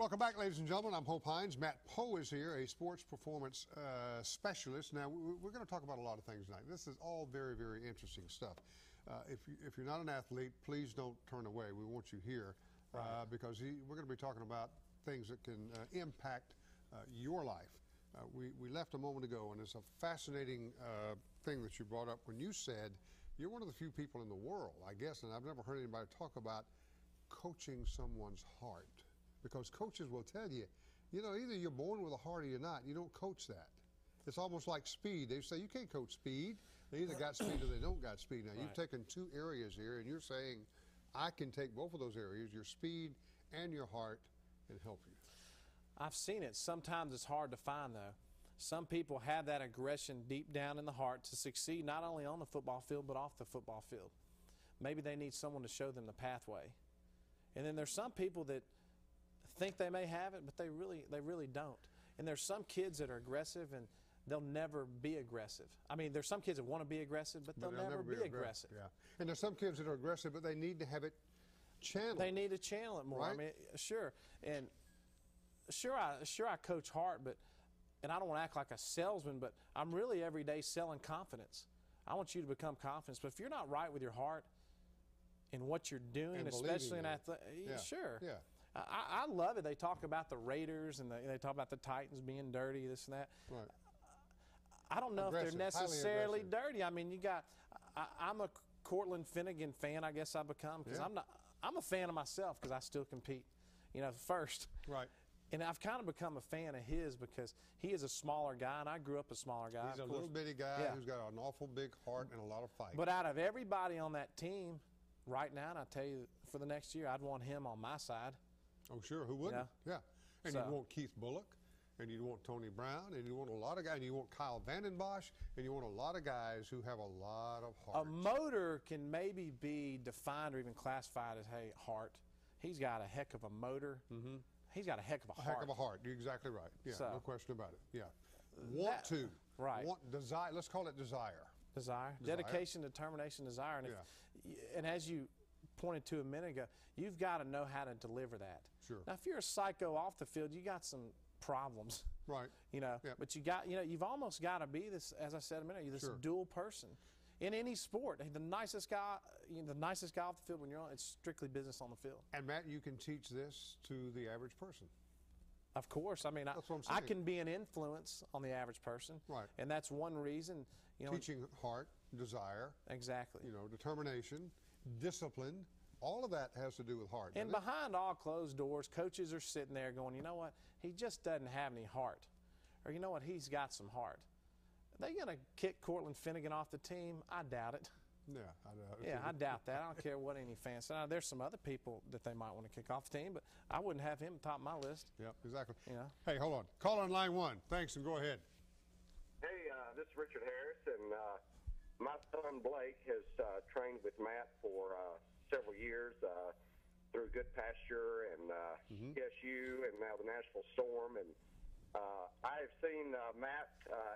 Welcome back, ladies and gentlemen. I'm Hope Hines. Matt Poe is here, a sports performance specialist. Now, we're going to talk about a lot of things tonight. This is all very, very interesting stuff. If you're not an athlete, please don't turn away. We want you here because we're going to be talking about things that can impact your life. We left a moment ago, and it's a fascinating thing that you brought up when you said you're one of the few people in the world, I guess, and I've never heard anybody talk about coaching someone's heart. Because coaches will tell you, either you're born with a heart or you're not. You don't coach that. It's almost like speed. They say you can't coach speed. They either got speed or they don't got speed. Now, you've taken two areas here, and you're saying I can take both of those areas, your speed and your heart, and help you. I've seen it. Sometimes it's hard to find, though. Some people have that aggression deep down in the heart to succeed not only on the football field but off the football field. Maybe they need someone to show them the pathway. And then there's some people that think they may have it, but they really don't. And there's some kids that are aggressive and they'll never be aggressive. I mean, there's some kids that want to be aggressive, but they'll never be aggressive. Yeah. And there's some kids that are aggressive, but they need to have it channeled. They need to channel it more. Right? I mean, sure. And sure I coach heart, and I don't want to act like a salesman, but I'm really every day selling confidence. I want you to become confident. But if you're not right with your heart in what you're doing, especially in athletics, sure. Yeah. I love it. They talk about the Raiders and they talk about the Titans being dirty, this and that. Right. I don't know if they're necessarily dirty. I mean, I'm a Cortland Finnegan fan, I guess I become, because I'm a fan of myself because I still compete, first. Right. And I've kind of become a fan of his because he is a smaller guy, and I grew up a smaller guy. He's a little bitty guy who's got an awful big heart and a lot of fight. But out of everybody on that team right now, and I tell you, for the next year, I'd want him on my side. Oh, sure. Who wouldn't? Yeah. And you'd want Keith Bullock, and you'd want Tony Brown, and you want a lot of guys, and you want Kyle Vanden Bosch, and you want a lot of guys who have a lot of heart. A motor can maybe be defined or even classified as, hey, heart. He's got a heck of a motor. Mm-hmm. He's got a heck of a heart. A heck of a heart. You're exactly right. Yeah, no question about it. Yeah. Desire. Let's call it desire. Desire. Dedication, determination, desire. And, and as you pointed to a minute ago, you've got to know how to deliver that. Sure. Now, if you're a psycho off the field, you got some problems. Right. But you've almost got to be this, as I said a minute ago, this dual person. In any sport, the nicest guy off the field when you're on, it's strictly business on the field. And Matt, you can teach this to the average person. Of course. I mean, I can be an influence on the average person. Right. And that's one reason. Teaching heart, desire. Exactly. Determination, discipline. All of that has to do with heart. And behind all closed doors, coaches are sitting there going, you know what, he just doesn't have any heart. Or you know what, he's got some heart. Are they going to kick Cortland Finnegan off the team? I doubt it. Yeah, I doubt it. Yeah, I doubt that. I don't care what any fans say. Now, there's some other people that they might want to kick off the team, but I wouldn't have him top my list. Yeah, exactly. Hey, hold on. Call on line one. Thanks, and go ahead. Hey, this is Richard Harris, and my son Blake has trained with Matt for several years through Good Pasture and ESU and now the Nashville Storm. And I have seen Matt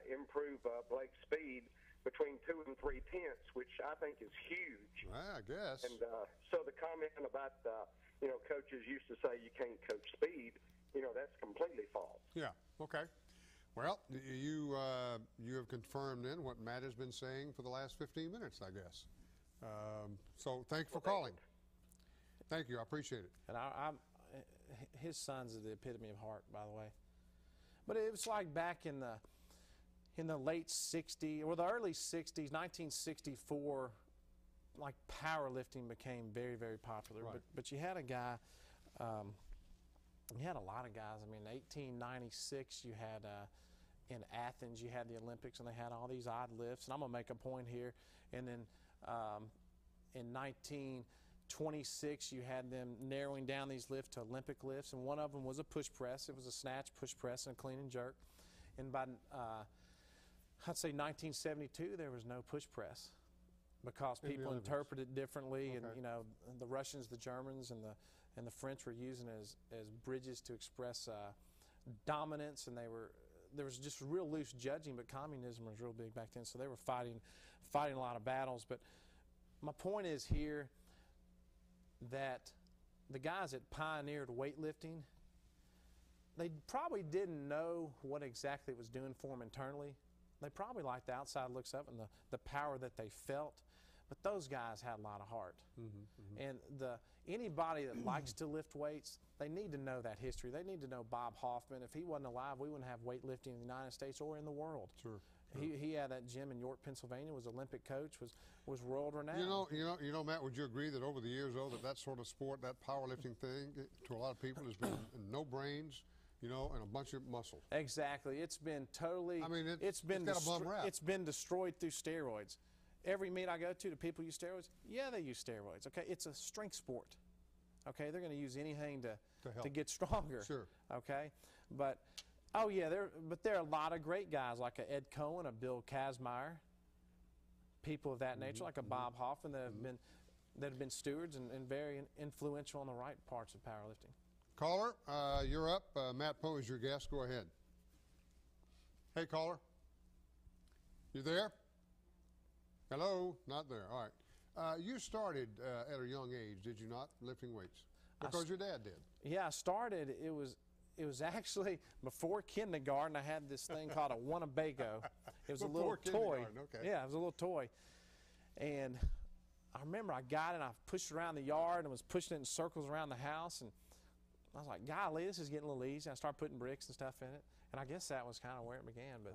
improve Blake's speed between 2 and 3 tenths, which I think is huge. I guess. And so the comment about, coaches used to say you can't coach speed, that's completely false. Yeah, okay. Well, you have confirmed then what Matt has been saying for the last 15 minutes, I guess. So thanks for calling. Thank you. I appreciate it. And his son's the epitome of heart, by the way. But it was like back in the late 60s or the early 60s, 1964, like powerlifting became very, very popular. Right. But you had a guy, you had a lot of guys. I mean, 1896, you had in Athens, you had the Olympics, and they had all these odd lifts. And I'm going to make a point here. And then in 1926, you had them narrowing down these lifts to Olympic lifts, and one of them was a push press. It was a snatch, push press, and a clean and jerk. And by I'd say 1972, there was no push press because people interpreted it differently, and the Russians, the Germans, and the French were using it as bridges to express dominance, and there was just real loose judging, but communism was real big back then, so they were fighting a lot of battles. But my point is here that the guys that pioneered weightlifting, they probably didn't know what exactly it was doing for them internally. They probably liked the outside looks up and the power that they felt, but those guys had a lot of heart. And anybody that likes to lift weights, they need to know that history. They need to know Bob Hoffman. If he wasn't alive, we wouldn't have weightlifting in the United States or in the world. Sure. He had that gym in York, Pennsylvania, was Olympic coach, was world renowned. You know, Matt, would you agree that over the years, though, that sort of sport, that powerlifting thing, to a lot of people has been no brains, you know, and a bunch of muscle? Exactly. It's been totally. I mean, it's been got a bum rap. It's been destroyed through steroids. Every meet I go to, do people use steroids? Yeah, they use steroids. Okay, it's a strength sport. Okay, they're going to use anything to get stronger. Sure. Okay, but oh yeah, there are a lot of great guys like a Ed Cohen, a Bill Kazmaier, people of that nature, like a Bob Hoffman that have been stewards and very influential in the right parts of powerlifting. Caller, you're up. Matt Poe is your guest. Go ahead. Hey, caller. You there? Hello? Not there. All right. You started at a young age, did you not, lifting weights? Because your dad did. Yeah, I started. It was actually before kindergarten. I had this thing called a Winnebago. It was a little toy. Okay. Yeah, it was a little toy. And I remember I got it, and I pushed it around the yard and was pushing it in circles around the house. And I was like, golly, this is getting a little easy. I started putting bricks and stuff in it. And I guess that was kind of where it began. But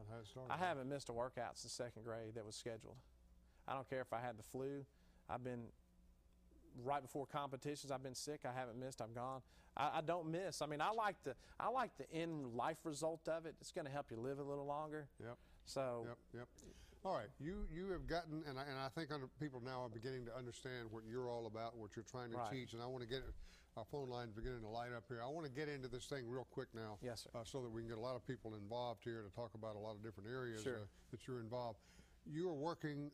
I haven't missed a workout since second grade that was scheduled. I don't care if I had the flu. I've been, right before competitions, I've been sick. I haven't missed. I've gone. I don't miss. I mean, I like the end life result of it. It's going to help you live a little longer. Yep. So. Yep. All right. You have gotten, and I think people now are beginning to understand what you're all about, what you're trying to teach. And I want to get our phone lines beginning to light up here. I want to get into this thing real quick now. Yes, sir. So that we can get a lot of people involved here to talk about a lot of different areas that you're involved. You are working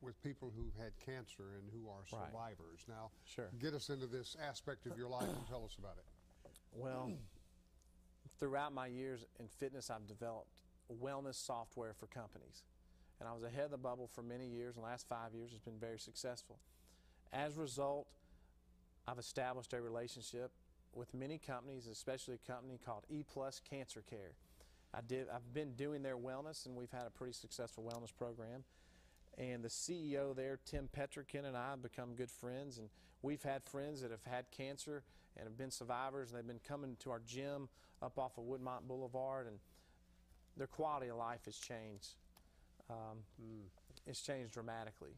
with people who've had cancer and who are survivors. Now, get us into this aspect of your life and tell us about it. Well, throughout my years in fitness, I've developed wellness software for companies. And I was ahead of the bubble for many years. In the last 5 years, it's been very successful. As a result, I've established a relationship with many companies, especially a company called E+ Cancer Care. I've been doing their wellness, and we've had a pretty successful wellness program. And the CEO there, Tim Petrikin, and I have become good friends. And we've had friends that have had cancer and have been survivors, and they've been coming to our gym up off of Woodmont Boulevard, and their quality of life has changed. It's changed dramatically.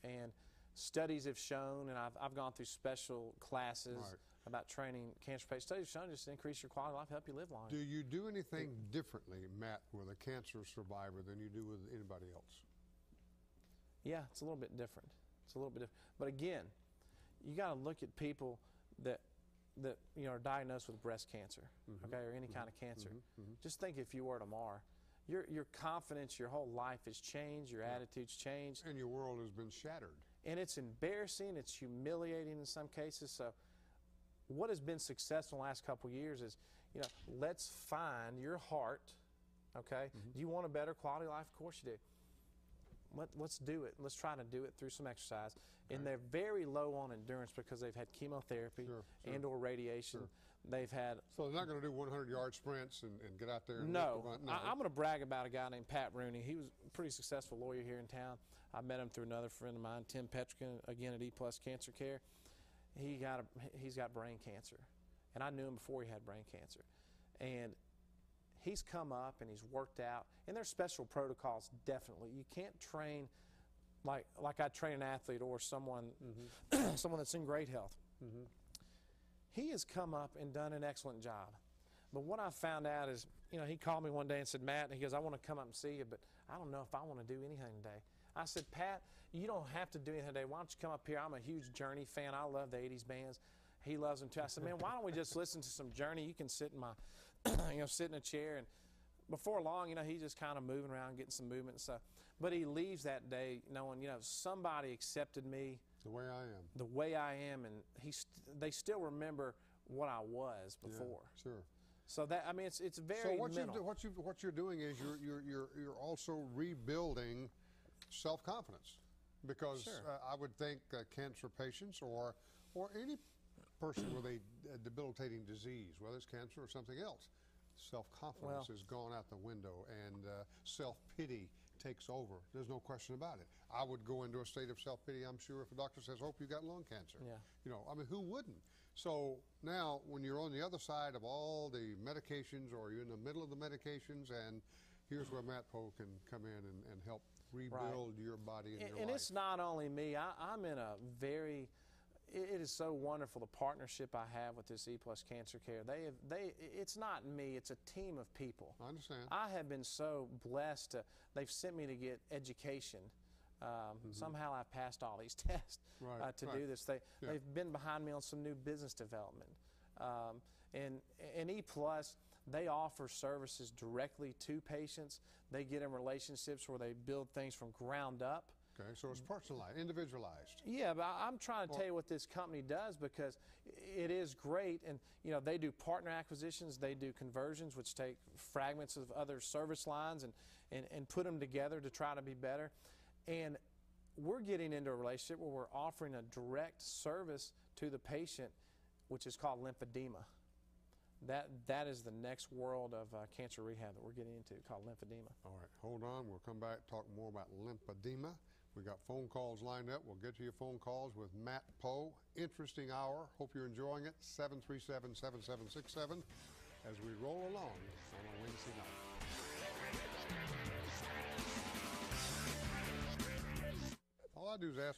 And studies have shown, and I've gone through special classes about training cancer patients. Studies have shown just increase your quality of life, help you live longer. Do you do anything differently, Matt, with a cancer survivor than you do with anybody else? Yeah, it's a little bit different. It's a little bit different. But again, you got to look at people that are diagnosed with breast cancer, okay, or any kind of cancer. Just think if you were tomorrow. Your confidence, your whole life has changed, your attitude's changed. And your world has been shattered. And it's embarrassing, it's humiliating in some cases. So what has been successful in the last couple of years is, let's find your heart, okay? Do you want a better quality of life? Of course you do. Let's do it. Let's try to do it through some exercise. And they're very low on endurance because they've had chemotherapy and or radiation. They've had. So they're not going to do 100-yard sprints and get out there and no. Run. No. I'm going to brag about a guy named Pat Rooney. He was a pretty successful lawyer here in town. I met him through another friend of mine, Tim Petrikin, again at E+ Cancer Care. He's got brain cancer. And I knew him before he had brain cancer. And he's come up and he's worked out. And there's special protocols, definitely. You can't train like I train an athlete or someone someone that's in great health. He has come up and done an excellent job. But what I found out is, he called me one day and said, Matt, he goes, I want to come up and see you, but I don't know if I want to do anything today. I said, Pat, you don't have to do anything today. Why don't you come up here? I'm a huge Journey fan. I love the 80s bands. He loves them too. I said, man, why don't we just listen to some Journey? You can sit in my, sit in a chair. And before long, he's just kind of moving around, getting some movement and stuff. But he leaves that day knowing, somebody accepted me. The way I am. The way I am, and they still remember what I was before. Yeah, sure. So that it's very. So what you're doing is you're also rebuilding self-confidence, because I would think cancer patients or any person with a debilitating disease, whether it's cancer or something else, self-confidence has gone out the window, and self-pity takes over. There's no question about it. I would go into a state of self-pity, I'm sure, if a doctor says, hope you got lung cancer. Yeah. You know, I mean, who wouldn't? So now when you're on the other side of all the medications, or you're in the middle of the medications, and here's where Matt Poe can come in and help rebuild your body and your life. And it's not only me. I'm in a very, it is so wonderful, the partnership I have with this E+ Cancer Care. It's not me, it's a team of people. I understand. I have been so blessed. They've sent me to get education. Somehow I've passed all these tests to do this. They've been behind me on some new business development. And E+, they offer services directly to patients. They get in relationships where they build things from ground up. Okay, so it's personalized, individualized. Yeah, but I'm trying to tell you what this company does, because it is great. And, you know, they do partner acquisitions, they do conversions, which take fragments of other service lines and put them together to try to be better. And we're getting into a relationship where we're offering a direct service to the patient, which is called lymphedema. That is the next world of cancer rehab that we're getting into, called lymphedema. All right, hold on. We'll come back, talk more about lymphedema. We got phone calls lined up. We'll get to your phone calls with Matt Poe. Interesting hour. Hope you're enjoying it. 737-7767 as we roll along on a Wednesday night. All I do is ask